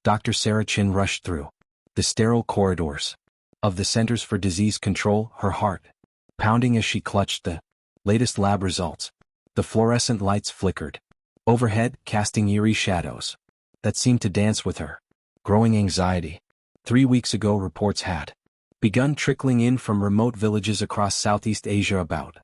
Dr. Sarah Chin rushed through the sterile corridors of the Centers for Disease Control, her heart pounding as she clutched the latest lab results. The fluorescent lights flickered overhead, casting eerie shadows that seemed to dance with her growing anxiety. 3 weeks ago, reports had begun trickling in from remote villages across Southeast Asia about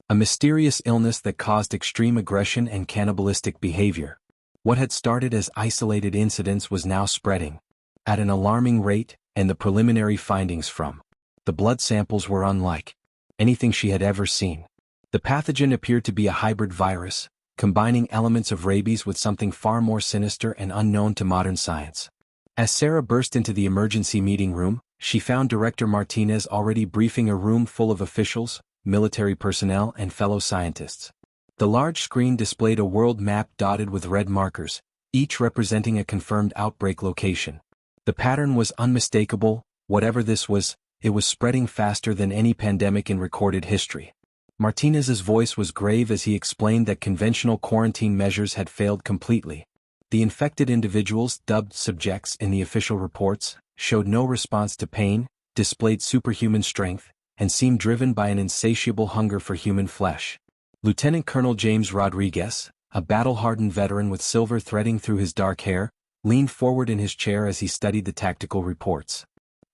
a mysterious illness that caused extreme aggression and cannibalistic behavior. What had started as isolated incidents was now spreading at an alarming rate, and the preliminary findings from the blood samples were unlike anything she had ever seen. The pathogen appeared to be a hybrid virus, combining elements of rabies with something far more sinister and unknown to modern science. As Sarah burst into the emergency meeting room, she found Director Martinez already briefing a room full of officials, military personnel, and fellow scientists. The large screen displayed a world map dotted with red markers, each representing a confirmed outbreak location. The pattern was unmistakable. Whatever this was, it was spreading faster than any pandemic in recorded history. Martinez's voice was grave as he explained that conventional quarantine measures had failed completely. The infected individuals, dubbed subjects in the official reports, showed no response to pain, displayed superhuman strength, and seemed driven by an insatiable hunger for human flesh. Lieutenant Colonel James Rodriguez, a battle-hardened veteran with silver threading through his dark hair, leaned forward in his chair as he studied the tactical reports.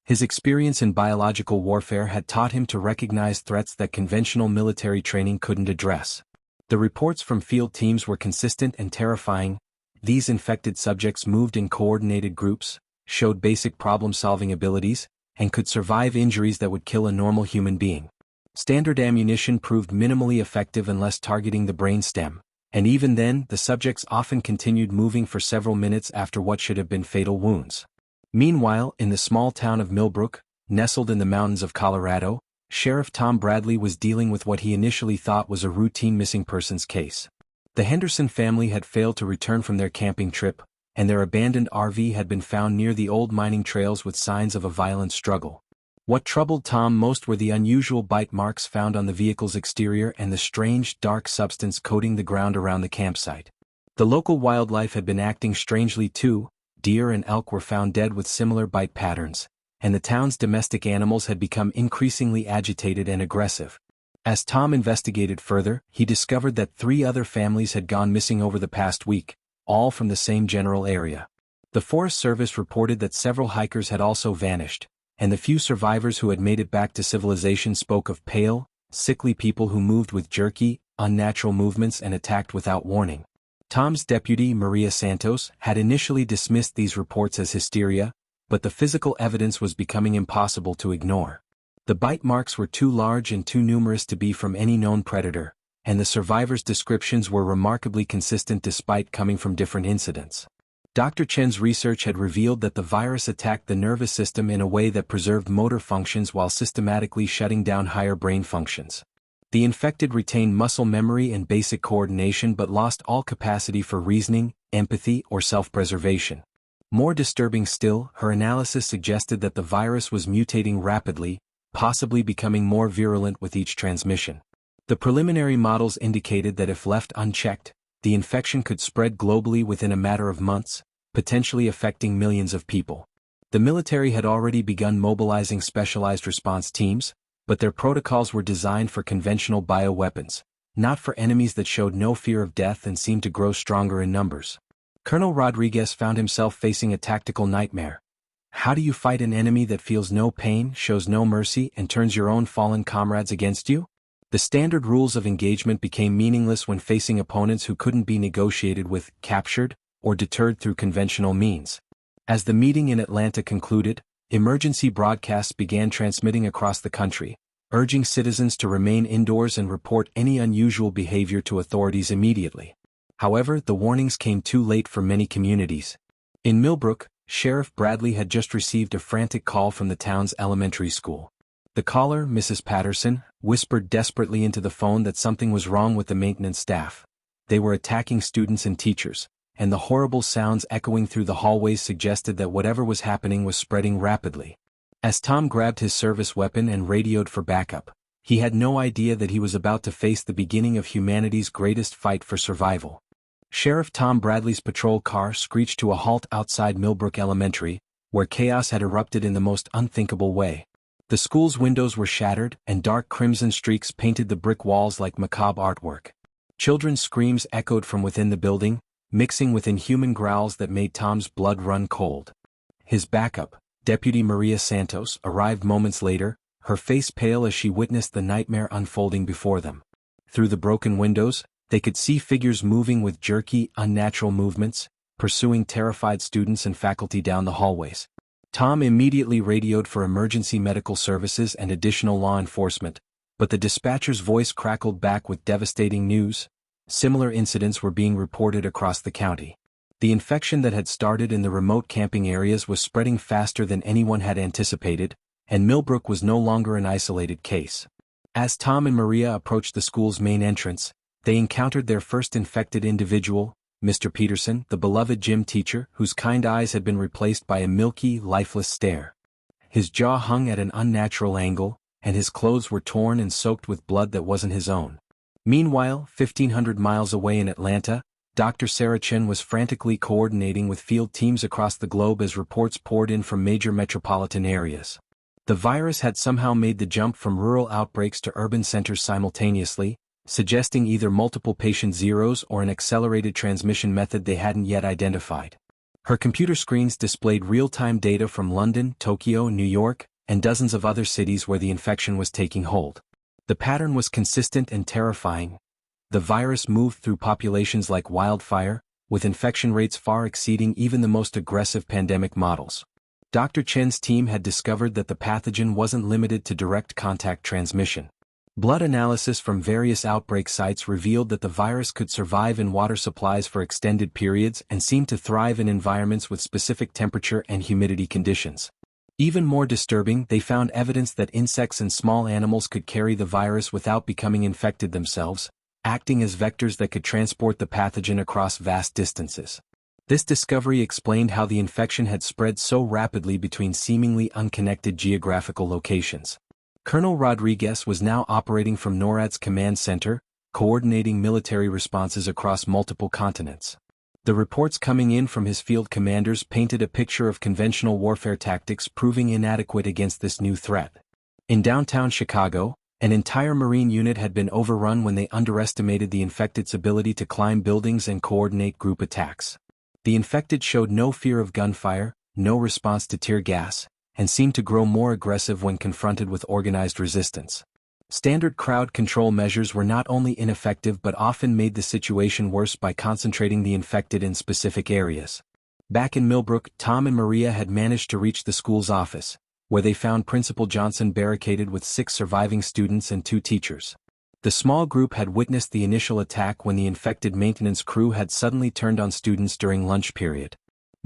His experience in biological warfare had taught him to recognize threats that conventional military training couldn't address. The reports from field teams were consistent and terrifying. These infected subjects moved in coordinated groups, showed basic problem-solving abilities, and could survive injuries that would kill a normal human being. Standard ammunition proved minimally effective unless targeting the brain stem, and even then, the subjects often continued moving for several minutes after what should have been fatal wounds. Meanwhile, in the small town of Millbrook, nestled in the mountains of Colorado, Sheriff Tom Bradley was dealing with what he initially thought was a routine missing persons case. The Henderson family had failed to return from their camping trip, and their abandoned RV had been found near the old mining trails with signs of a violent struggle. What troubled Tom most were the unusual bite marks found on the vehicle's exterior and the strange, dark substance coating the ground around the campsite. The local wildlife had been acting strangely too. Deer and elk were found dead with similar bite patterns, and the town's domestic animals had become increasingly agitated and aggressive. As Tom investigated further, he discovered that 3 other families had gone missing over the past week, all from the same general area. The Forest Service reported that several hikers had also vanished, and the few survivors who had made it back to civilization spoke of pale, sickly people who moved with jerky, unnatural movements and attacked without warning. Tom's deputy, Maria Santos, had initially dismissed these reports as hysteria, but the physical evidence was becoming impossible to ignore. The bite marks were too large and too numerous to be from any known predator, and the survivors' descriptions were remarkably consistent despite coming from different incidents. Dr. Chen's research had revealed that the virus attacked the nervous system in a way that preserved motor functions while systematically shutting down higher brain functions. The infected retained muscle memory and basic coordination but lost all capacity for reasoning, empathy, or self-preservation. More disturbing still, her analysis suggested that the virus was mutating rapidly, possibly becoming more virulent with each transmission. The preliminary models indicated that if left unchecked, the infection could spread globally within a matter of months, potentially affecting millions of people. The military had already begun mobilizing specialized response teams, but their protocols were designed for conventional bioweapons, not for enemies that showed no fear of death and seemed to grow stronger in numbers. Colonel Rodriguez found himself facing a tactical nightmare. How do you fight an enemy that feels no pain, shows no mercy, and turns your own fallen comrades against you? The standard rules of engagement became meaningless when facing opponents who couldn't be negotiated with, captured, or deterred through conventional means. As the meeting in Atlanta concluded, emergency broadcasts began transmitting across the country, urging citizens to remain indoors and report any unusual behavior to authorities immediately. However, the warnings came too late for many communities. In Millbrook, Sheriff Bradley had just received a frantic call from the town's elementary school. The caller, Mrs. Patterson, whispered desperately into the phone that something was wrong with the maintenance staff. They were attacking students and teachers, and the horrible sounds echoing through the hallways suggested that whatever was happening was spreading rapidly. As Tom grabbed his service weapon and radioed for backup, he had no idea that he was about to face the beginning of humanity's greatest fight for survival. Sheriff Tom Bradley's patrol car screeched to a halt outside Millbrook Elementary, where chaos had erupted in the most unthinkable way. The school's windows were shattered, and dark crimson streaks painted the brick walls like macabre artwork. Children's screams echoed from within the building, mixing with inhuman growls that made Tom's blood run cold. His backup, Deputy Maria Santos, arrived moments later, her face pale as she witnessed the nightmare unfolding before them. Through the broken windows, they could see figures moving with jerky, unnatural movements, pursuing terrified students and faculty down the hallways. Tom immediately radioed for emergency medical services and additional law enforcement, but the dispatcher's voice crackled back with devastating news. Similar incidents were being reported across the county. The infection that had started in the remote camping areas was spreading faster than anyone had anticipated, and Millbrook was no longer an isolated case. As Tom and Maria approached the school's main entrance, they encountered their first infected individual, Mr. Peterson, the beloved gym teacher whose kind eyes had been replaced by a milky, lifeless stare. His jaw hung at an unnatural angle, and his clothes were torn and soaked with blood that wasn't his own. Meanwhile, 1,500 miles away in Atlanta, Dr. Sarah Chen was frantically coordinating with field teams across the globe as reports poured in from major metropolitan areas. The virus had somehow made the jump from rural outbreaks to urban centers simultaneously, suggesting either multiple patient zeros or an accelerated transmission method they hadn't yet identified. Her computer screens displayed real-time data from London, Tokyo, New York, and dozens of other cities where the infection was taking hold. The pattern was consistent and terrifying. The virus moved through populations like wildfire, with infection rates far exceeding even the most aggressive pandemic models. Dr. Chen's team had discovered that the pathogen wasn't limited to direct contact transmission. Blood analysis from various outbreak sites revealed that the virus could survive in water supplies for extended periods and seemed to thrive in environments with specific temperature and humidity conditions. Even more disturbing, they found evidence that insects and small animals could carry the virus without becoming infected themselves, acting as vectors that could transport the pathogen across vast distances. This discovery explained how the infection had spread so rapidly between seemingly unconnected geographical locations. Colonel Rodriguez was now operating from NORAD's command center, coordinating military responses across multiple continents. The reports coming in from his field commanders painted a picture of conventional warfare tactics proving inadequate against this new threat. In downtown Chicago, an entire Marine unit had been overrun when they underestimated the infected's ability to climb buildings and coordinate group attacks. The infected showed no fear of gunfire, no response to tear gas, and seemed to grow more aggressive when confronted with organized resistance. Standard crowd control measures were not only ineffective but often made the situation worse by concentrating the infected in specific areas. Back in Millbrook, Tom and Maria had managed to reach the school's office, where they found Principal Johnson barricaded with 6 surviving students and 2 teachers. The small group had witnessed the initial attack when the infected maintenance crew had suddenly turned on students during lunch period.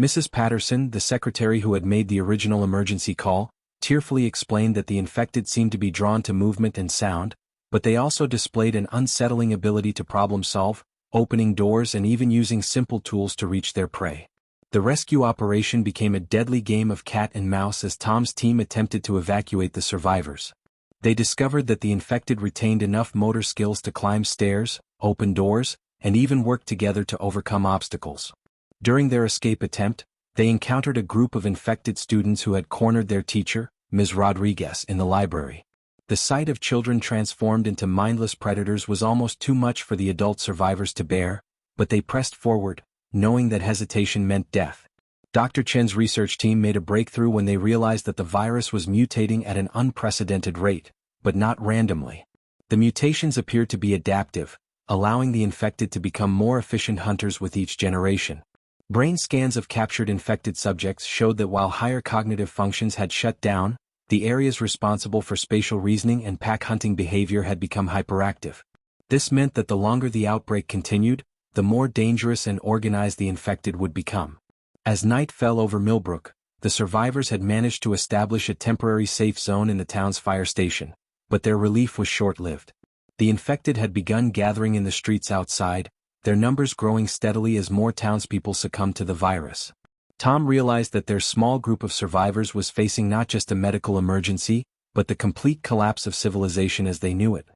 Mrs. Patterson, the secretary who had made the original emergency call, tearfully explained that the infected seemed to be drawn to movement and sound, but they also displayed an unsettling ability to problem-solve, opening doors and even using simple tools to reach their prey. The rescue operation became a deadly game of cat and mouse as Tom's team attempted to evacuate the survivors. They discovered that the infected retained enough motor skills to climb stairs, open doors, and even work together to overcome obstacles. During their escape attempt, they encountered a group of infected students who had cornered their teacher, Ms. Rodriguez, in the library. The sight of children transformed into mindless predators was almost too much for the adult survivors to bear, but they pressed forward, knowing that hesitation meant death. Dr. Chen's research team made a breakthrough when they realized that the virus was mutating at an unprecedented rate, but not randomly. The mutations appeared to be adaptive, allowing the infected to become more efficient hunters with each generation. Brain scans of captured infected subjects showed that while higher cognitive functions had shut down, the areas responsible for spatial reasoning and pack hunting behavior had become hyperactive. This meant that the longer the outbreak continued, the more dangerous and organized the infected would become. As night fell over Millbrook, the survivors had managed to establish a temporary safe zone in the town's fire station, but their relief was short-lived. The infected had begun gathering in the streets outside, their numbers growing steadily as more townspeople succumbed to the virus. Tom realized that their small group of survivors was facing not just a medical emergency, but the complete collapse of civilization as they knew it.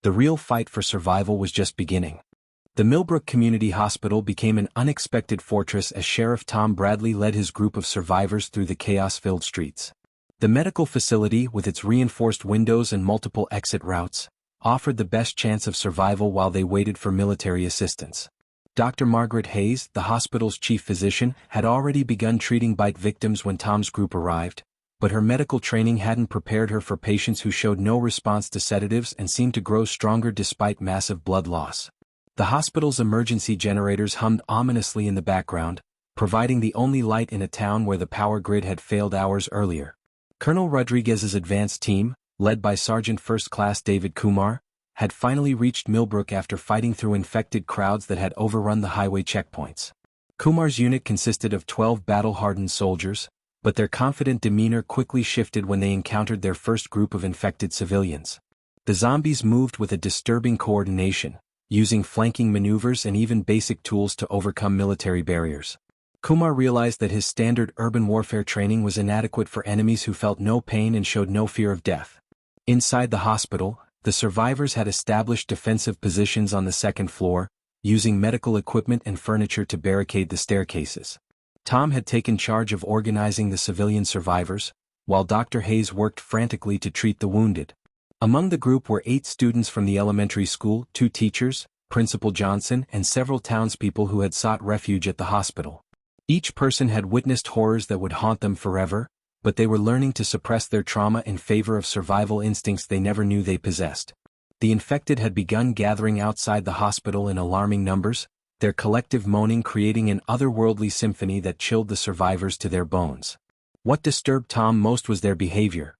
The real fight for survival was just beginning. The Millbrook Community Hospital became an unexpected fortress as Sheriff Tom Bradley led his group of survivors through the chaos-filled streets. The medical facility, with its reinforced windows and multiple exit routes, offered the best chance of survival while they waited for military assistance. Dr. Margaret Hayes, the hospital's chief physician, had already begun treating bite victims when Tom's group arrived, but her medical training hadn't prepared her for patients who showed no response to sedatives and seemed to grow stronger despite massive blood loss. The hospital's emergency generators hummed ominously in the background, providing the only light in a town where the power grid had failed hours earlier. Colonel Rodriguez's advance team, led by Sergeant First Class David Kumar, had finally reached Millbrook after fighting through infected crowds that had overrun the highway checkpoints. Kumar's unit consisted of 12 battle-hardened soldiers, but their confident demeanor quickly shifted when they encountered their first group of infected civilians. The zombies moved with a disturbing coordination, using flanking maneuvers and even basic tools to overcome military barriers. Kumar realized that his standard urban warfare training was inadequate for enemies who felt no pain and showed no fear of death. Inside the hospital, the survivors had established defensive positions on the second floor, using medical equipment and furniture to barricade the staircases. Tom had taken charge of organizing the civilian survivors, while Dr. Hayes worked frantically to treat the wounded. Among the group were 8 students from the elementary school, 2 teachers, Principal Johnson, and several townspeople who had sought refuge at the hospital. Each person had witnessed horrors that would haunt them forever, but they were learning to suppress their trauma in favor of survival instincts they never knew they possessed. The infected had begun gathering outside the hospital in alarming numbers, their collective moaning creating an otherworldly symphony that chilled the survivors to their bones. What disturbed Tom most was their behavior.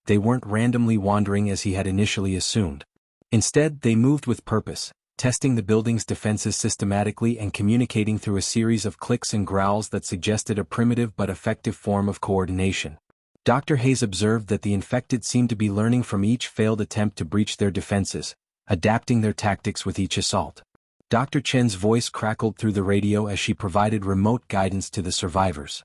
They weren't randomly wandering as he had initially assumed. Instead, they moved with purpose, testing the building's defenses systematically and communicating through a series of clicks and growls that suggested a primitive but effective form of coordination. Dr. Hayes observed that the infected seemed to be learning from each failed attempt to breach their defenses, adapting their tactics with each assault. Dr. Chen's voice crackled through the radio as she provided remote guidance to the survivors.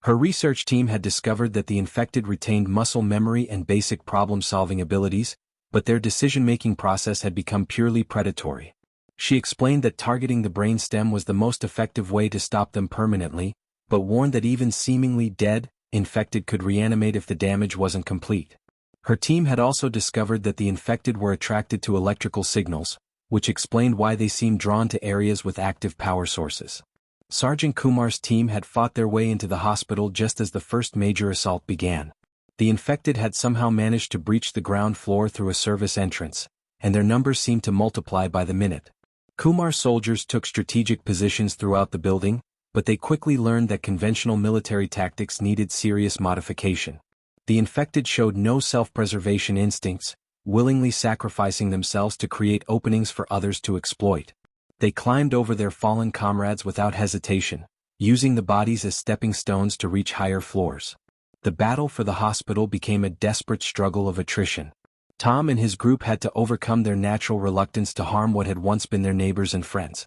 Her research team had discovered that the infected retained muscle memory and basic problem-solving abilities, but their decision-making process had become purely predatory. She explained that targeting the brainstem was the most effective way to stop them permanently, but warned that even seemingly dead, infected could reanimate if the damage wasn't complete. Her team had also discovered that the infected were attracted to electrical signals, which explained why they seemed drawn to areas with active power sources. Sergeant Kumar's team had fought their way into the hospital just as the first major assault began. The infected had somehow managed to breach the ground floor through a service entrance, and their numbers seemed to multiply by the minute. Kumar's soldiers took strategic positions throughout the building, but they quickly learned that conventional military tactics needed serious modification. The infected showed no self-preservation instincts, willingly sacrificing themselves to create openings for others to exploit. They climbed over their fallen comrades without hesitation, using the bodies as stepping stones to reach higher floors. The battle for the hospital became a desperate struggle of attrition. Tom and his group had to overcome their natural reluctance to harm what had once been their neighbors and friends.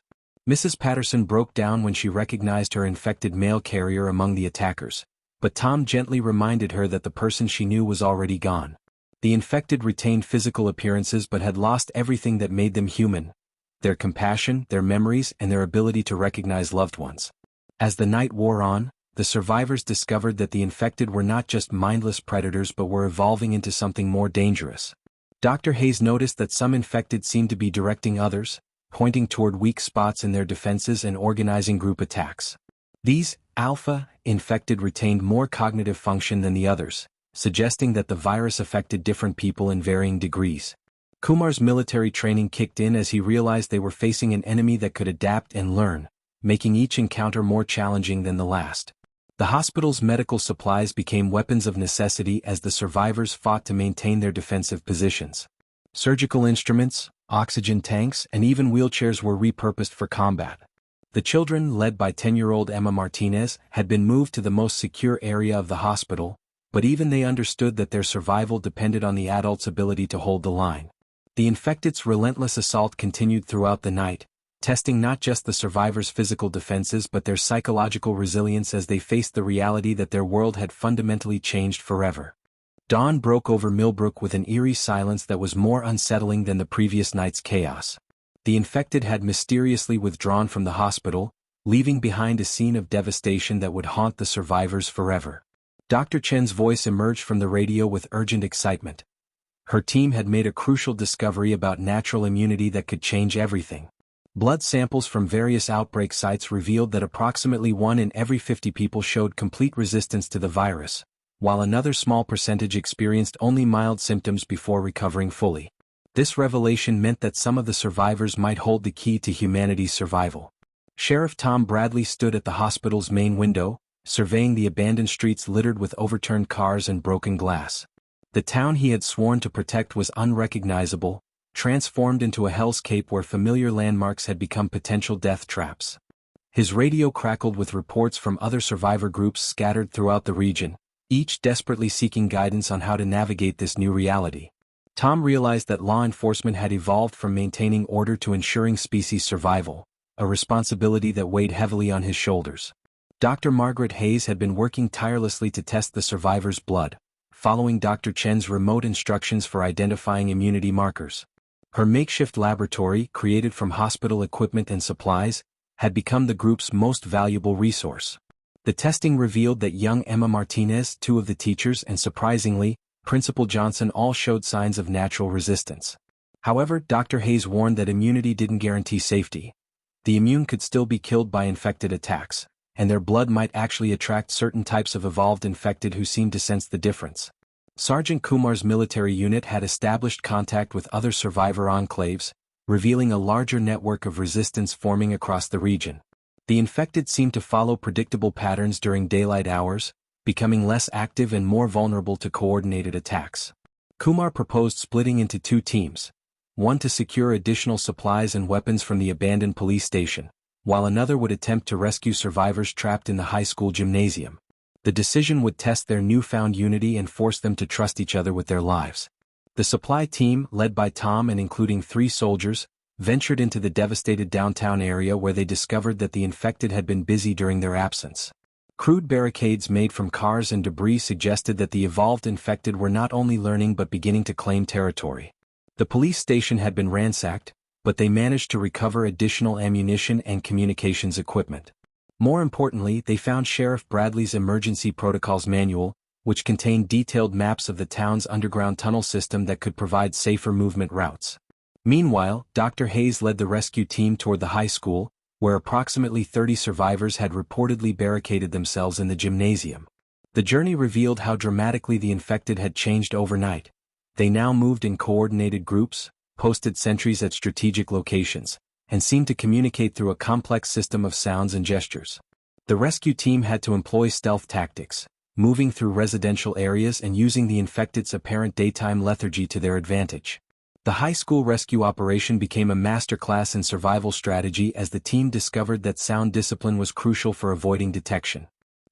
Mrs. Patterson broke down when she recognized her infected mail carrier among the attackers, but Tom gently reminded her that the person she knew was already gone. The infected retained physical appearances but had lost everything that made them human: their compassion, their memories, and their ability to recognize loved ones. As the night wore on, the survivors discovered that the infected were not just mindless predators but were evolving into something more dangerous. Dr. Hayes noticed that some infected seemed to be directing others, pointing toward weak spots in their defenses and organizing group attacks. These alpha infected retained more cognitive function than the others, suggesting that the virus affected different people in varying degrees. Kumar's military training kicked in as he realized they were facing an enemy that could adapt and learn, making each encounter more challenging than the last. The hospital's medical supplies became weapons of necessity as the survivors fought to maintain their defensive positions. Surgical instruments, oxygen tanks, and even wheelchairs were repurposed for combat. The children, led by 10-year-old Emma Martinez, had been moved to the most secure area of the hospital, but even they understood that their survival depended on the adults' ability to hold the line. The infected's relentless assault continued throughout the night, testing not just the survivors' physical defenses but their psychological resilience as they faced the reality that their world had fundamentally changed forever. Dawn broke over Millbrook with an eerie silence that was more unsettling than the previous night's chaos. The infected had mysteriously withdrawn from the hospital, leaving behind a scene of devastation that would haunt the survivors forever. Dr. Chen's voice emerged from the radio with urgent excitement. Her team had made a crucial discovery about natural immunity that could change everything. Blood samples from various outbreak sites revealed that approximately 1 in every 50 people showed complete resistance to the virus, while another small percentage experienced only mild symptoms before recovering fully. This revelation meant that some of the survivors might hold the key to humanity's survival. Sheriff Tom Bradley stood at the hospital's main window, surveying the abandoned streets littered with overturned cars and broken glass. The town he had sworn to protect was unrecognizable, transformed into a hellscape where familiar landmarks had become potential death traps. His radio crackled with reports from other survivor groups scattered throughout the region, each desperately seeking guidance on how to navigate this new reality. Tom realized that law enforcement had evolved from maintaining order to ensuring species survival, a responsibility that weighed heavily on his shoulders. Dr. Margaret Hayes had been working tirelessly to test the survivors' blood, following Dr. Chen's remote instructions for identifying immunity markers. Her makeshift laboratory, created from hospital equipment and supplies, had become the group's most valuable resource. The testing revealed that young Emma Martinez, 2 of the teachers, and surprisingly, Principal Johnson all showed signs of natural resistance. However, Dr. Hayes warned that immunity didn't guarantee safety. The immune could still be killed by infected attacks, and their blood might actually attract certain types of evolved infected who seemed to sense the difference. Sergeant Kumar's military unit had established contact with other survivor enclaves, revealing a larger network of resistance forming across the region. The infected seemed to follow predictable patterns during daylight hours, becoming less active and more vulnerable to coordinated attacks. Kumar proposed splitting into 2 teams, one to secure additional supplies and weapons from the abandoned police station, while another would attempt to rescue survivors trapped in the high school gymnasium. The decision would test their newfound unity and force them to trust each other with their lives. The supply team, led by Tom and including 3 soldiers, ventured into the devastated downtown area where they discovered that the infected had been busy during their absence. Crude barricades made from cars and debris suggested that the evolved infected were not only learning but beginning to claim territory. The police station had been ransacked, but they managed to recover additional ammunition and communications equipment. More importantly, they found Sheriff Bradley's emergency protocols manual, which contained detailed maps of the town's underground tunnel system that could provide safer movement routes. Meanwhile, Dr. Hayes led the rescue team toward the high school, where approximately 30 survivors had reportedly barricaded themselves in the gymnasium. The journey revealed how dramatically the infected had changed overnight. They now moved in coordinated groups, posted sentries at strategic locations, and seemed to communicate through a complex system of sounds and gestures. The rescue team had to employ stealth tactics, moving through residential areas and using the infected's apparent daytime lethargy to their advantage. The high school rescue operation became a masterclass in survival strategy as the team discovered that sound discipline was crucial for avoiding detection.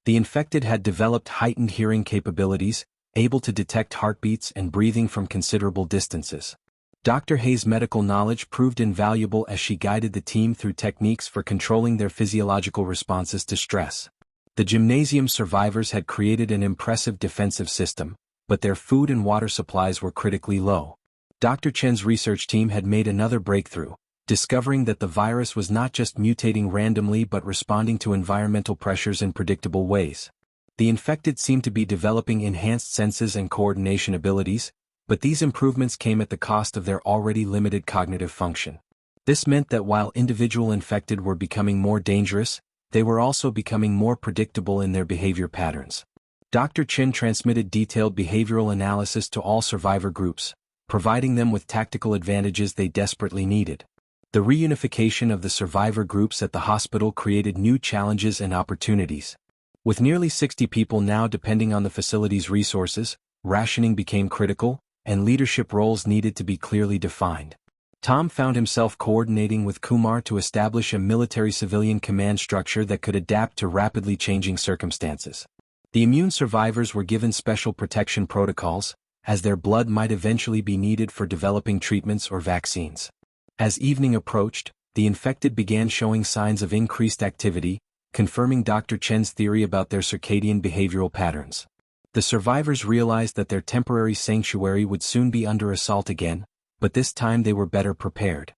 The infected had developed heightened hearing capabilities, able to detect heartbeats and breathing from considerable distances. Dr. Hayes' medical knowledge proved invaluable as she guided the team through techniques for controlling their physiological responses to stress. The gymnasium survivors had created an impressive defensive system, but their food and water supplies were critically low. Dr. Chen's research team had made another breakthrough, discovering that the virus was not just mutating randomly but responding to environmental pressures in predictable ways. The infected seemed to be developing enhanced senses and coordination abilities, but these improvements came at the cost of their already limited cognitive function. This meant that while individual infected were becoming more dangerous, they were also becoming more predictable in their behavior patterns. Dr. Chen transmitted detailed behavioral analysis to all survivor groups, providing them with tactical advantages they desperately needed. The reunification of the survivor groups at the hospital created new challenges and opportunities. With nearly 60 people now depending on the facility's resources, rationing became critical, and leadership roles needed to be clearly defined. Tom found himself coordinating with Kumar to establish a military-civilian command structure that could adapt to rapidly changing circumstances. The immune survivors were given special protection protocols, as their blood might eventually be needed for developing treatments or vaccines. As evening approached, the infected began showing signs of increased activity, confirming Dr. Chen's theory about their circadian behavioral patterns. The survivors realized that their temporary sanctuary would soon be under assault again, but this time they were better prepared.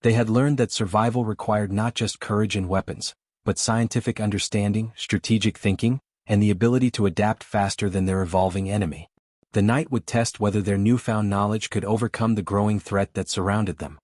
They had learned that survival required not just courage and weapons, but scientific understanding, strategic thinking, and the ability to adapt faster than their evolving enemy. The night would test whether their newfound knowledge could overcome the growing threat that surrounded them.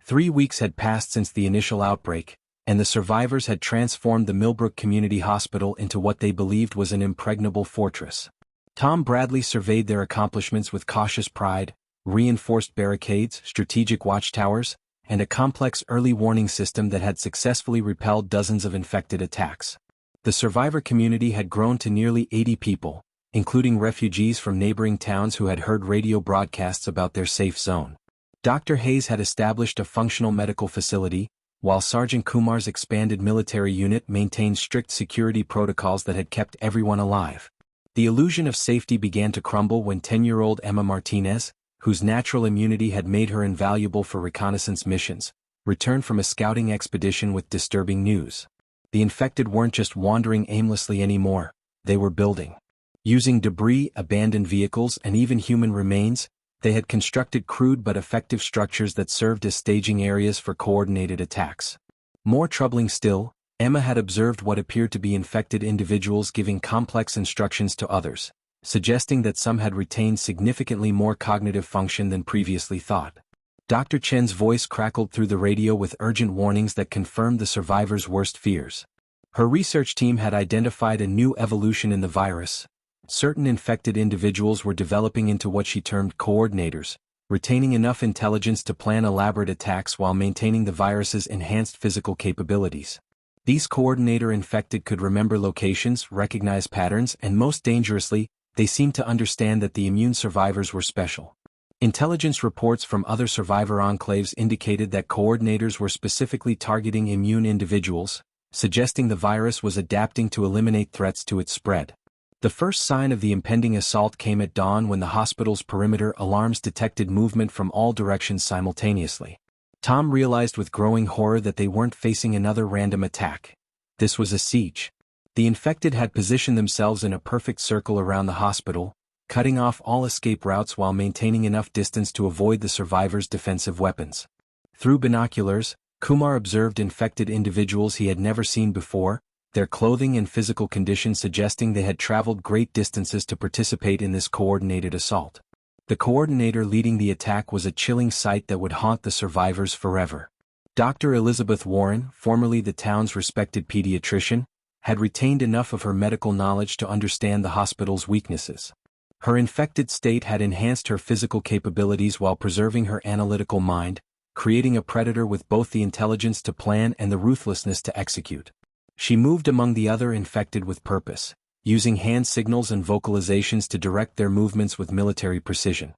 3 weeks had passed since the initial outbreak, and the survivors had transformed the Millbrook Community Hospital into what they believed was an impregnable fortress. Tom Bradley surveyed their accomplishments with cautious pride: reinforced barricades, strategic watchtowers, and a complex early warning system that had successfully repelled dozens of infected attacks. The survivor community had grown to nearly 80 people, including refugees from neighboring towns who had heard radio broadcasts about their safe zone. Dr. Hayes had established a functional medical facility, while Sergeant Kumar's expanded military unit maintained strict security protocols that had kept everyone alive. The illusion of safety began to crumble when 10-year-old Emma Martinez, whose natural immunity had made her invaluable for reconnaissance missions, returned from a scouting expedition with disturbing news. The infected weren't just wandering aimlessly anymore, they were building. Using debris, abandoned vehicles, and even human remains, they had constructed crude but effective structures that served as staging areas for coordinated attacks. More troubling still, Emma had observed what appeared to be infected individuals giving complex instructions to others, suggesting that some had retained significantly more cognitive function than previously thought. Dr. Chen's voice crackled through the radio with urgent warnings that confirmed the survivors' worst fears. Her research team had identified a new evolution in the virus. Certain infected individuals were developing into what she termed coordinators, retaining enough intelligence to plan elaborate attacks while maintaining the virus's enhanced physical capabilities. These coordinator infected could remember locations, recognize patterns, and most dangerously, they seemed to understand that the immune survivors were special. Intelligence reports from other survivor enclaves indicated that coordinators were specifically targeting immune individuals, suggesting the virus was adapting to eliminate threats to its spread. The first sign of the impending assault came at dawn when the hospital's perimeter alarms detected movement from all directions simultaneously. Tom realized with growing horror that they weren't facing another random attack. This was a siege. The infected had positioned themselves in a perfect circle around the hospital, cutting off all escape routes while maintaining enough distance to avoid the survivors' defensive weapons. Through binoculars, Kumar observed infected individuals he had never seen before, their clothing and physical condition suggesting they had traveled great distances to participate in this coordinated assault. The coordinator leading the attack was a chilling sight that would haunt the survivors forever. Dr. Elizabeth Warren, formerly the town's respected pediatrician, had retained enough of her medical knowledge to understand the hospital's weaknesses. Her infected state had enhanced her physical capabilities while preserving her analytical mind, creating a predator with both the intelligence to plan and the ruthlessness to execute. She moved among the other infected with purpose, using hand signals and vocalizations to direct their movements with military precision.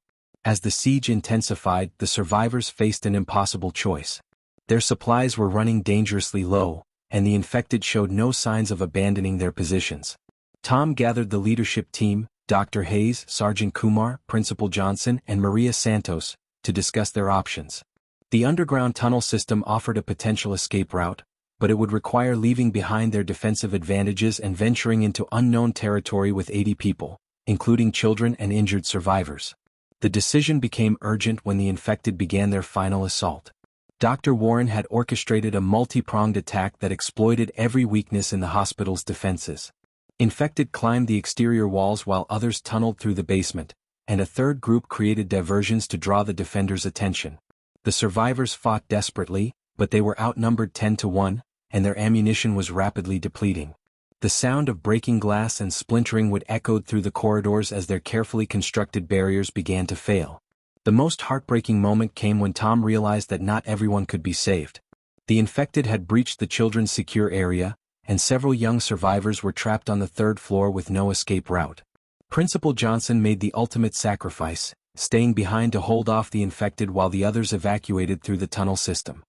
As the siege intensified, the survivors faced an impossible choice. Their supplies were running dangerously low, and the infected showed no signs of abandoning their positions. Tom gathered the leadership team, Dr. Hayes, Sergeant Kumar, Principal Johnson, and Maria Santos, to discuss their options. The underground tunnel system offered a potential escape route, but it would require leaving behind their defensive advantages and venturing into unknown territory with 80 people, including children and injured survivors. The decision became urgent when the infected began their final assault. Dr. Warren had orchestrated a multi-pronged attack that exploited every weakness in the hospital's defenses. Infected climbed the exterior walls while others tunneled through the basement, and a third group created diversions to draw the defenders' attention. The survivors fought desperately, but they were outnumbered 10-1, and their ammunition was rapidly depleting. The sound of breaking glass and splintering would echo through the corridors as their carefully constructed barriers began to fail. The most heartbreaking moment came when Tom realized that not everyone could be saved. The infected had breached the children's secure area, and several young survivors were trapped on the third floor with no escape route. Principal Johnson made the ultimate sacrifice, staying behind to hold off the infected while the others evacuated through the tunnel system.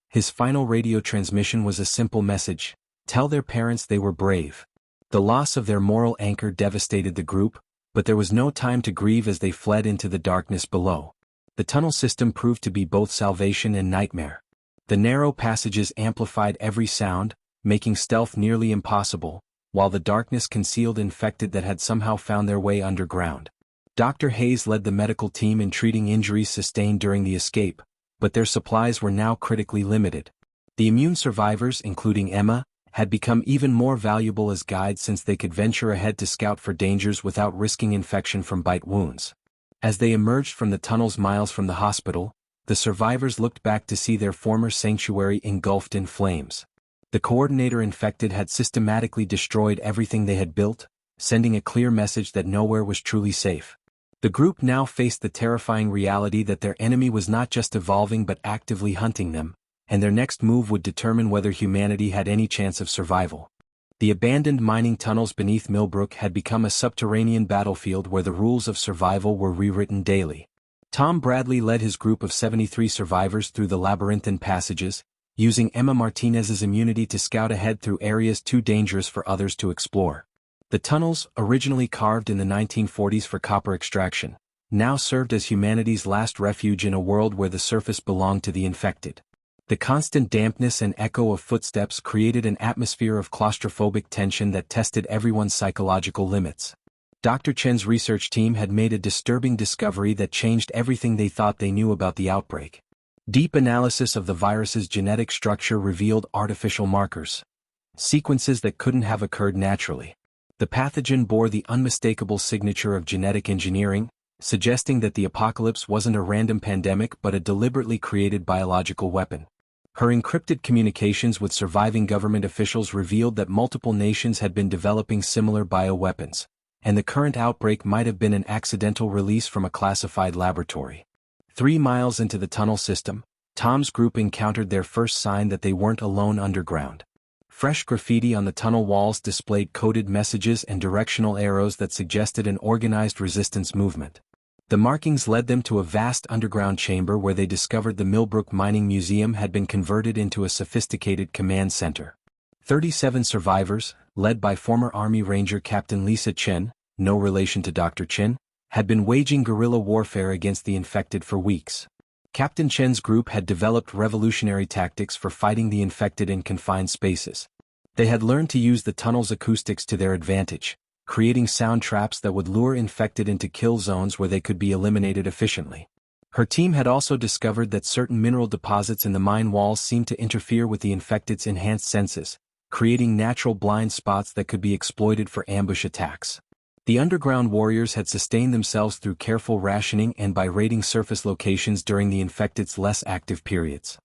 His final radio transmission was a simple message: tell their parents they were brave. The loss of their moral anchor devastated the group, but there was no time to grieve as they fled into the darkness below. The tunnel system proved to be both salvation and nightmare. The narrow passages amplified every sound, making stealth nearly impossible, while the darkness concealed infected that had somehow found their way underground. Dr. Hayes led the medical team in treating injuries sustained during the escape, but their supplies were now critically limited. The immune survivors, including Emma, had become even more valuable as guides since they could venture ahead to scout for dangers without risking infection from bite wounds. As they emerged from the tunnels miles from the hospital, the survivors looked back to see their former sanctuary engulfed in flames. The coordinator infected had systematically destroyed everything they had built, sending a clear message that nowhere was truly safe. The group now faced the terrifying reality that their enemy was not just evolving but actively hunting them, and their next move would determine whether humanity had any chance of survival. The abandoned mining tunnels beneath Millbrook had become a subterranean battlefield where the rules of survival were rewritten daily. Tom Bradley led his group of 73 survivors through the labyrinthine passages, using Emma Martinez's immunity to scout ahead through areas too dangerous for others to explore. The tunnels, originally carved in the 1940s for copper extraction, now served as humanity's last refuge in a world where the surface belonged to the infected. The constant dampness and echo of footsteps created an atmosphere of claustrophobic tension that tested everyone's psychological limits. Dr. Chen's research team had made a disturbing discovery that changed everything they thought they knew about the outbreak. Deep analysis of the virus's genetic structure revealed artificial markers, sequences that couldn't have occurred naturally. The pathogen bore the unmistakable signature of genetic engineering, suggesting that the apocalypse wasn't a random pandemic but a deliberately created biological weapon. Her encrypted communications with surviving government officials revealed that multiple nations had been developing similar bioweapons, and the current outbreak might have been an accidental release from a classified laboratory. 3 miles into the tunnel system, Tom's group encountered their first sign that they weren't alone underground. Fresh graffiti on the tunnel walls displayed coded messages and directional arrows that suggested an organized resistance movement. The markings led them to a vast underground chamber where they discovered the Millbrook Mining Museum had been converted into a sophisticated command center. 37 survivors, led by former Army Ranger Captain Lisa Chen, no relation to Dr. Chen, had been waging guerrilla warfare against the infected for weeks. Captain Chen's group had developed revolutionary tactics for fighting the infected in confined spaces. They had learned to use the tunnel's acoustics to their advantage, creating sound traps that would lure infected into kill zones where they could be eliminated efficiently. Her team had also discovered that certain mineral deposits in the mine walls seemed to interfere with the infected's enhanced senses, creating natural blind spots that could be exploited for ambush attacks. The underground warriors had sustained themselves through careful rationing and by raiding surface locations during the infected's less active periods.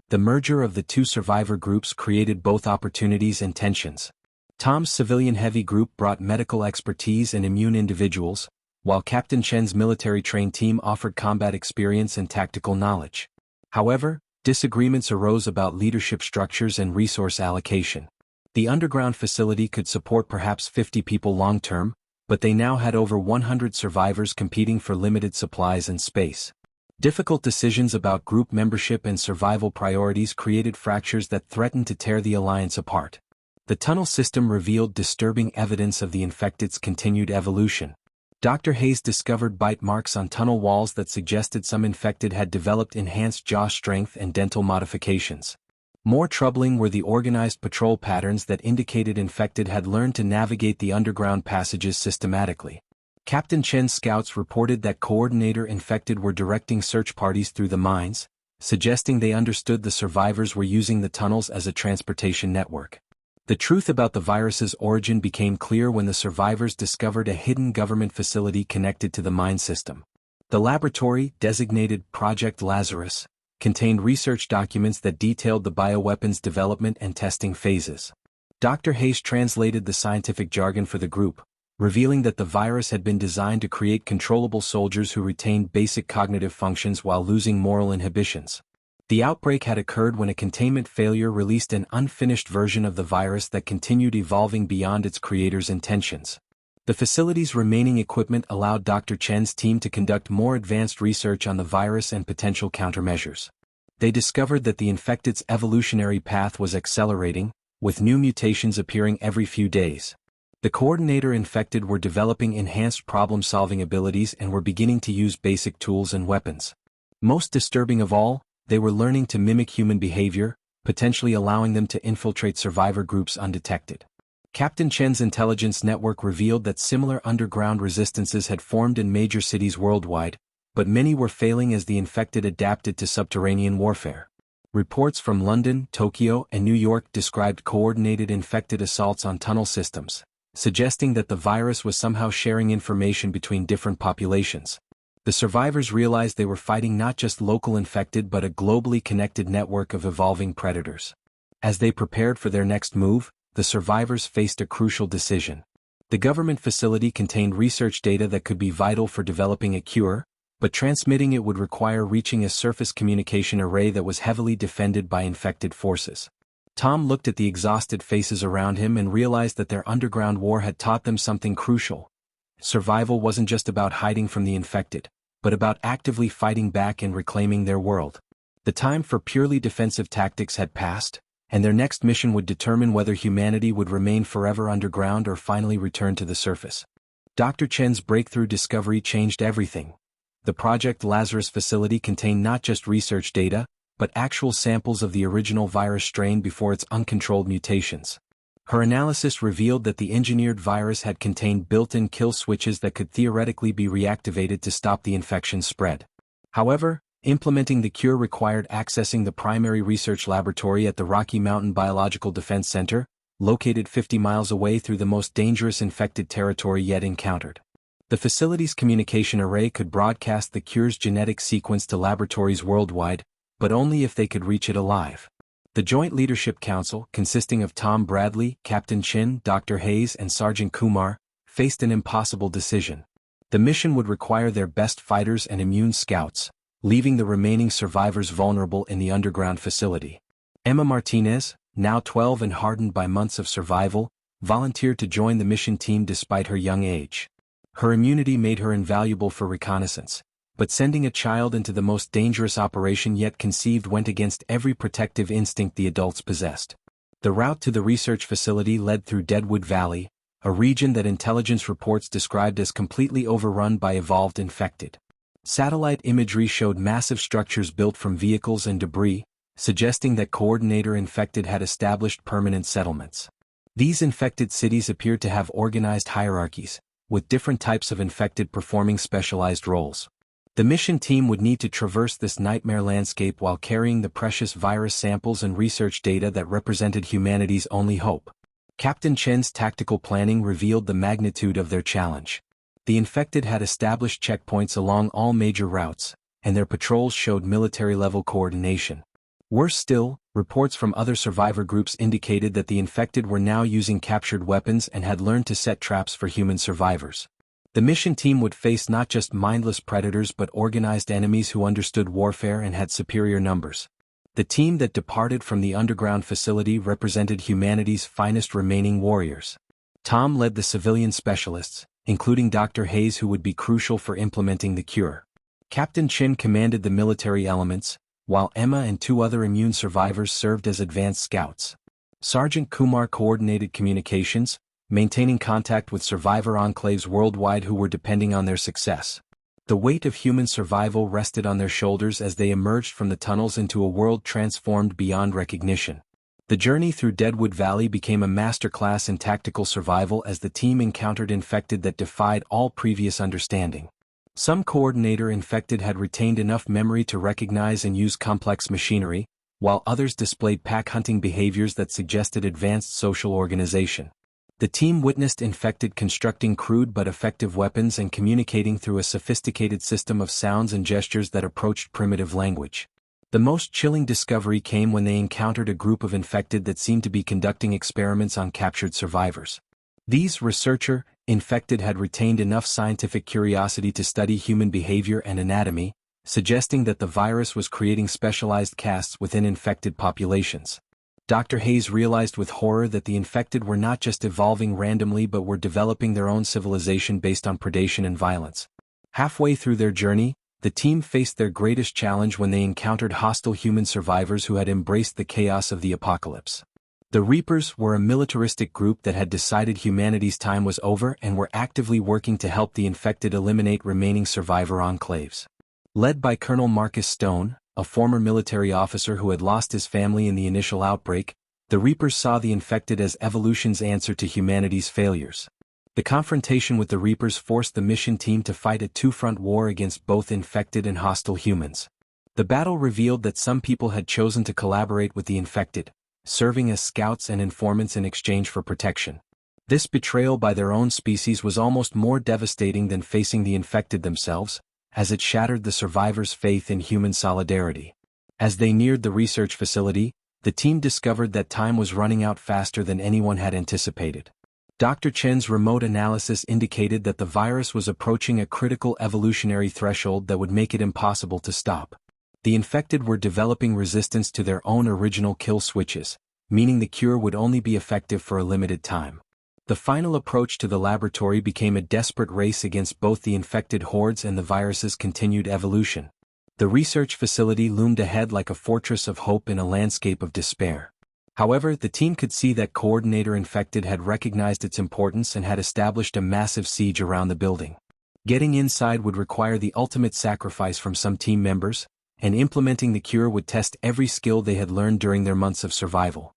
The merger of the two survivor groups created both opportunities and tensions. Tom's civilian-heavy group brought medical expertise and immune individuals, while Captain Chen's military-trained team offered combat experience and tactical knowledge. However, disagreements arose about leadership structures and resource allocation. The underground facility could support perhaps 50 people long-term, but they now had over 100 survivors competing for limited supplies and space. Difficult decisions about group membership and survival priorities created fractures that threatened to tear the alliance apart. The tunnel system revealed disturbing evidence of the infected's continued evolution. Dr. Hayes discovered bite marks on tunnel walls that suggested some infected had developed enhanced jaw strength and dental modifications. More troubling were the organized patrol patterns that indicated infected had learned to navigate the underground passages systematically. Captain Chen's scouts reported that coordinator infected were directing search parties through the mines, suggesting they understood the survivors were using the tunnels as a transportation network. The truth about the virus's origin became clear when the survivors discovered a hidden government facility connected to the mine system. The laboratory, designated Project Lazarus, contained research documents that detailed the bioweapons development and testing phases. Dr. Hayes translated the scientific jargon for the group, revealing that the virus had been designed to create controllable soldiers who retained basic cognitive functions while losing moral inhibitions. The outbreak had occurred when a containment failure released an unfinished version of the virus that continued evolving beyond its creator's intentions. The facility's remaining equipment allowed Dr. Chen's team to conduct more advanced research on the virus and potential countermeasures. They discovered that the infected's evolutionary path was accelerating, with new mutations appearing every few days. The coordinator infected were developing enhanced problem-solving abilities and were beginning to use basic tools and weapons. Most disturbing of all, they were learning to mimic human behavior, potentially allowing them to infiltrate survivor groups undetected. Captain Chen's intelligence network revealed that similar underground resistances had formed in major cities worldwide, but many were failing as the infected adapted to subterranean warfare. Reports from London, Tokyo, and New York described coordinated infected assaults on tunnel systems, suggesting that the virus was somehow sharing information between different populations. The survivors realized they were fighting not just local infected but a globally connected network of evolving predators. As they prepared for their next move, the survivors faced a crucial decision. The government facility contained research data that could be vital for developing a cure, but transmitting it would require reaching a surface communication array that was heavily defended by infected forces. Tom looked at the exhausted faces around him and realized that their underground war had taught them something crucial. Survival wasn't just about hiding from the infected, but about actively fighting back and reclaiming their world. The time for purely defensive tactics had passed, and their next mission would determine whether humanity would remain forever underground or finally return to the surface. Dr. Chen's breakthrough discovery changed everything. The Project Lazarus facility contained not just research data, but actual samples of the original virus strain before its uncontrolled mutations. Her analysis revealed that the engineered virus had contained built-in kill switches that could theoretically be reactivated to stop the infection spread. However, implementing the cure required accessing the primary research laboratory at the Rocky Mountain Biological Defense Center, located 50 miles away through the most dangerous infected territory yet encountered. The facility's communication array could broadcast the cure's genetic sequence to laboratories worldwide, but only if they could reach it alive. The Joint Leadership Council, consisting of Tom Bradley, Captain Chin, Dr. Hayes, and Sergeant Kumar, faced an impossible decision. The mission would require their best fighters and immune scouts, leaving the remaining survivors vulnerable in the underground facility. Emma Martinez, now 12 and hardened by months of survival, volunteered to join the mission team despite her young age. Her immunity made her invaluable for reconnaissance, but sending a child into the most dangerous operation yet conceived went against every protective instinct the adults possessed. The route to the research facility led through Deadwood Valley, a region that intelligence reports described as completely overrun by evolved infected. Satellite imagery showed massive structures built from vehicles and debris, suggesting that Coordinator infected had established permanent settlements. These infected cities appeared to have organized hierarchies, with different types of infected performing specialized roles. The mission team would need to traverse this nightmare landscape while carrying the precious virus samples and research data that represented humanity's only hope. Captain Chen's tactical planning revealed the magnitude of their challenge. The infected had established checkpoints along all major routes, and their patrols showed military-level coordination. Worse still, reports from other survivor groups indicated that the infected were now using captured weapons and had learned to set traps for human survivors. The mission team would face not just mindless predators but organized enemies who understood warfare and had superior numbers. The team that departed from the underground facility represented humanity's finest remaining warriors. Tom led the civilian specialists, including Dr. Hayes, who would be crucial for implementing the cure. Captain Chin commanded the military elements, while Emma and 2 other immune survivors served as advanced scouts. Sergeant Kumar coordinated communications, maintaining contact with survivor enclaves worldwide who were depending on their success. The weight of human survival rested on their shoulders as they emerged from the tunnels into a world transformed beyond recognition. The journey through Deadwood Valley became a masterclass in tactical survival as the team encountered infected that defied all previous understanding. Some Coordinator infected had retained enough memory to recognize and use complex machinery, while others displayed pack-hunting behaviors that suggested advanced social organization. The team witnessed infected constructing crude but effective weapons and communicating through a sophisticated system of sounds and gestures that approached primitive language. The most chilling discovery came when they encountered a group of infected that seemed to be conducting experiments on captured survivors. These infected had retained enough scientific curiosity to study human behavior and anatomy, suggesting that the virus was creating specialized castes within infected populations. Dr. Hayes realized with horror that the infected were not just evolving randomly but were developing their own civilization based on predation and violence. Halfway through their journey, the team faced their greatest challenge when they encountered hostile human survivors who had embraced the chaos of the apocalypse. The Reapers were a militaristic group that had decided humanity's time was over and were actively working to help the infected eliminate remaining survivor enclaves. Led by Colonel Marcus Stone, a former military officer who had lost his family in the initial outbreak, the Reapers saw the infected as evolution's answer to humanity's failures. The confrontation with the Reapers forced the mission team to fight a two-front war against both infected and hostile humans. The battle revealed that some people had chosen to collaborate with the infected, serving as scouts and informants in exchange for protection. This betrayal by their own species was almost more devastating than facing the infected themselves, as it shattered the survivors' faith in human solidarity. As they neared the research facility, the team discovered that time was running out faster than anyone had anticipated. Dr. Chen's remote analysis indicated that the virus was approaching a critical evolutionary threshold that would make it impossible to stop. The infected were developing resistance to their own original kill switches, meaning the cure would only be effective for a limited time. The final approach to the laboratory became a desperate race against both the infected hordes and the virus's continued evolution. The research facility loomed ahead like a fortress of hope in a landscape of despair. However, the team could see that Coordinator Infected had recognized its importance and had established a massive siege around the building. Getting inside would require the ultimate sacrifice from some team members, and implementing the cure would test every skill they had learned during their months of survival.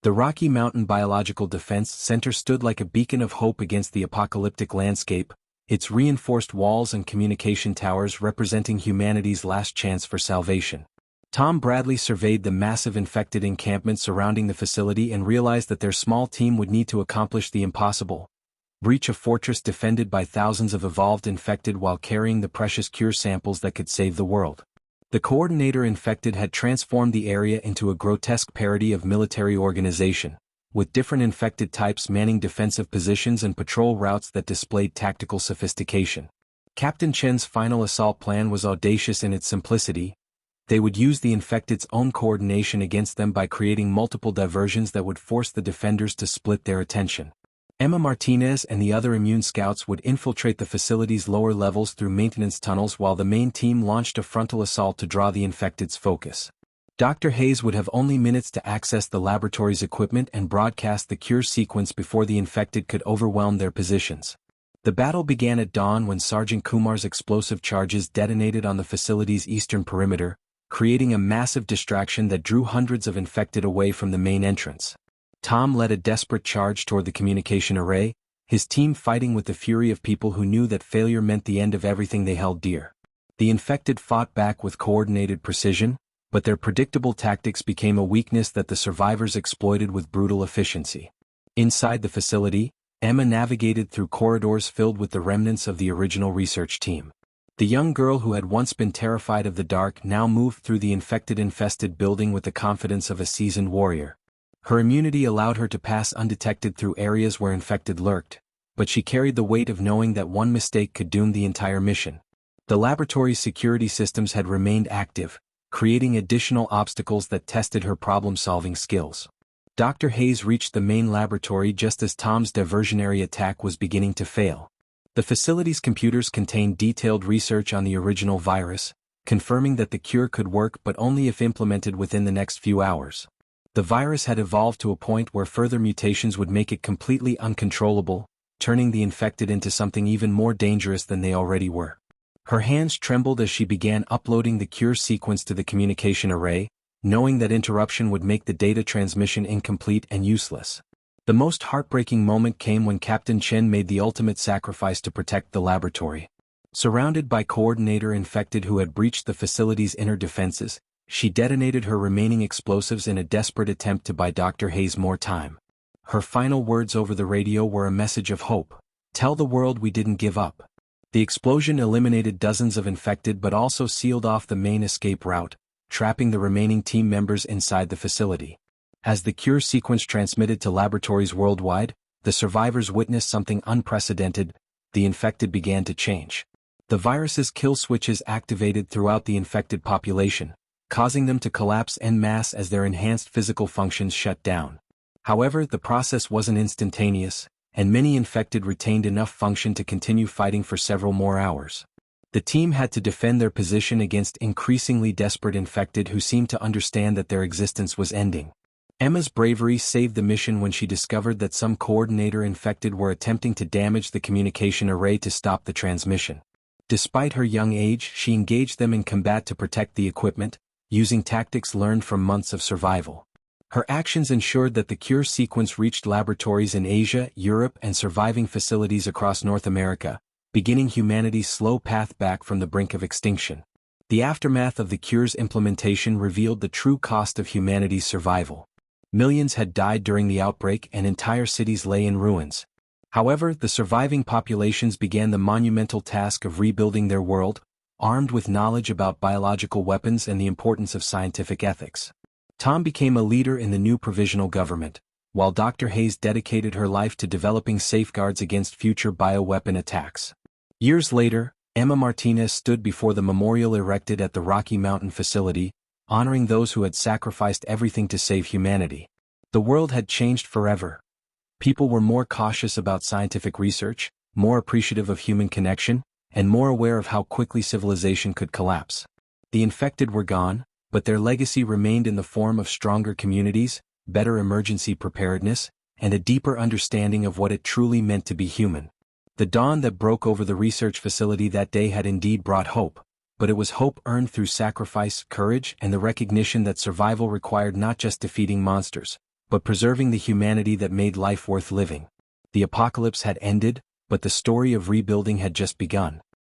The Rocky Mountain Biological Defense Center stood like a beacon of hope against the apocalyptic landscape, its reinforced walls and communication towers representing humanity's last chance for salvation. Tom Bradley surveyed the massive infected encampment surrounding the facility and realized that their small team would need to accomplish the impossible: breach a fortress defended by thousands of evolved infected while carrying the precious cure samples that could save the world. The Coordinator Infected had transformed the area into a grotesque parody of military organization, with different infected types manning defensive positions and patrol routes that displayed tactical sophistication. Captain Chen's final assault plan was audacious in its simplicity. They would use the infected's own coordination against them by creating multiple diversions that would force the defenders to split their attention. Emma Martinez and the other immune scouts would infiltrate the facility's lower levels through maintenance tunnels while the main team launched a frontal assault to draw the infected's focus. Dr. Hayes would have only minutes to access the laboratory's equipment and broadcast the cure sequence before the infected could overwhelm their positions. The battle began at dawn when Sergeant Kumar's explosive charges detonated on the facility's eastern perimeter, creating a massive distraction that drew hundreds of infected away from the main entrance. Tom led a desperate charge toward the communication array, his team fighting with the fury of people who knew that failure meant the end of everything they held dear. The infected fought back with coordinated precision, but their predictable tactics became a weakness that the survivors exploited with brutal efficiency. Inside the facility, Emma navigated through corridors filled with the remnants of the original research team. The young girl who had once been terrified of the dark now moved through the infected building with the confidence of a seasoned warrior. Her immunity allowed her to pass undetected through areas where infected lurked, but she carried the weight of knowing that one mistake could doom the entire mission. The laboratory's security systems had remained active, creating additional obstacles that tested her problem-solving skills. Dr. Hayes reached the main laboratory just as Tom's diversionary attack was beginning to fail. The facility's computers contained detailed research on the original virus, confirming that the cure could work but only if implemented within the next few hours. The virus had evolved to a point where further mutations would make it completely uncontrollable, turning the infected into something even more dangerous than they already were. Her hands trembled as she began uploading the cure sequence to the communication array, knowing that interruption would make the data transmission incomplete and useless. The most heartbreaking moment came when Captain Chen made the ultimate sacrifice to protect the laboratory. Surrounded by Coordinator Infected who had breached the facility's inner defenses, she detonated her remaining explosives in a desperate attempt to buy Dr. Hayes more time. Her final words over the radio were a message of hope: "Tell the world we didn't give up." The explosion eliminated dozens of infected but also sealed off the main escape route, trapping the remaining team members inside the facility. As the cure sequence transmitted to laboratories worldwide, the survivors witnessed something unprecedented: the infected began to change. The virus's kill switches activated throughout the infected population, causing them to collapse en masse as their enhanced physical functions shut down. However, the process wasn't instantaneous, and many infected retained enough function to continue fighting for several more hours. The team had to defend their position against increasingly desperate infected who seemed to understand that their existence was ending. Emma's bravery saved the mission when she discovered that some Coordinator Infected were attempting to damage the communication array to stop the transmission. Despite her young age, she engaged them in combat to protect the equipment, using tactics learned from months of survival. Her actions ensured that the cure sequence reached laboratories in Asia, Europe, and surviving facilities across North America, beginning humanity's slow path back from the brink of extinction. The aftermath of the cure's implementation revealed the true cost of humanity's survival. Millions had died during the outbreak and entire cities lay in ruins. However, the surviving populations began the monumental task of rebuilding their world, armed with knowledge about biological weapons and the importance of scientific ethics. Tom became a leader in the new provisional government, while Dr. Hayes dedicated her life to developing safeguards against future bioweapon attacks. Years later, Emma Martinez stood before the memorial erected at the Rocky Mountain facility, honoring those who had sacrificed everything to save humanity. The world had changed forever. People were more cautious about scientific research, more appreciative of human connection, and more aware of how quickly civilization could collapse. The infected were gone, but their legacy remained in the form of stronger communities, better emergency preparedness, and a deeper understanding of what it truly meant to be human. The dawn that broke over the research facility that day had indeed brought hope, but it was hope earned through sacrifice, courage, and the recognition that survival required not just defeating monsters, but preserving the humanity that made life worth living. The apocalypse had ended, but the story of rebuilding had just begun.